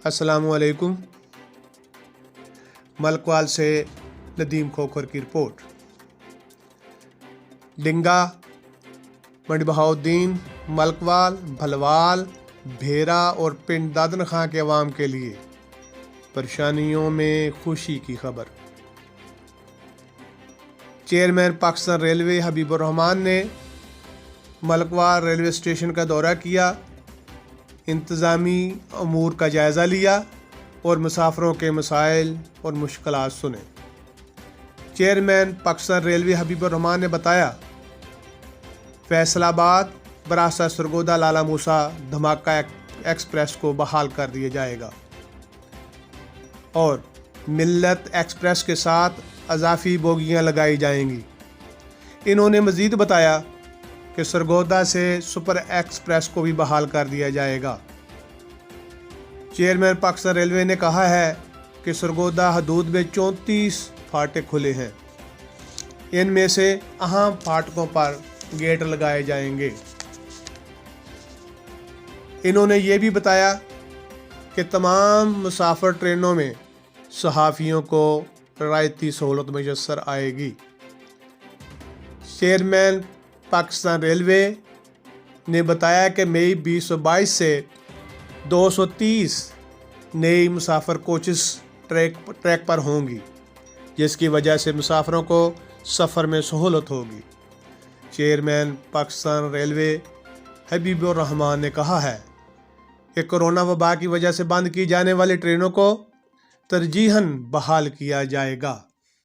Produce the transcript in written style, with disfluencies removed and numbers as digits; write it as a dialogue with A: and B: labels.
A: अस्सलामुअलैकुम। मलकवाल से नदीम खोखर की रिपोर्ट। डिंगा, मंडी बहाउद्दीन, मलकवाल, भलवाल, भेरा और पिंड दादन खां के अवाम के लिए परेशानियों में खुशी की खबर। चेयरमैन पाकिस्तान रेलवे हबीबुर रहमान ने मलकवाल रेलवे स्टेशन का दौरा किया, इंतज़ामी अमूर का जायज़ा लिया और मुसाफिरों के मसाइल और मुश्किलात सुने। चेयरमैन पाकिस्तान रेलवे हबीबुर रहमान ने बताया, फैसलाबाद बरासा सरगोदा लाला मूसा धमाका एक्सप्रेस को बहाल कर दिया जाएगा और मिल्लत एक्सप्रेस के साथ अजाफी बोगियां लगाई जाएंगी। इन्होंने मज़ीद बताया कि सरगोदा से सुपर एक्सप्रेस को भी बहाल कर दिया जाएगा। चेयरमैन पाकिस्तान रेलवे ने कहा है कि सरगोदा हदूद में 34 फाटक खुले हैं, इनमें से अहम फाटकों पर गेट लगाए जाएंगे। इन्होंने ये भी बताया कि तमाम मुसाफिर ट्रेनों में सहाफ़ियों को रियायती सहूलत मैसर आएगी। चेयरमैन पाकिस्तान रेलवे ने बताया कि मई 2022 से 230 नई मुसाफिर कोचेस ट्रैक पर होंगी, जिसकी वजह से मुसाफिरों को सफ़र में सहूलत होगी। चेयरमैन पाकिस्तान रेलवे हबीबुर रहमान ने कहा है कि कोरोना वबा की वजह से बंद की जाने वाली ट्रेनों को तरजीहन बहाल किया जाएगा।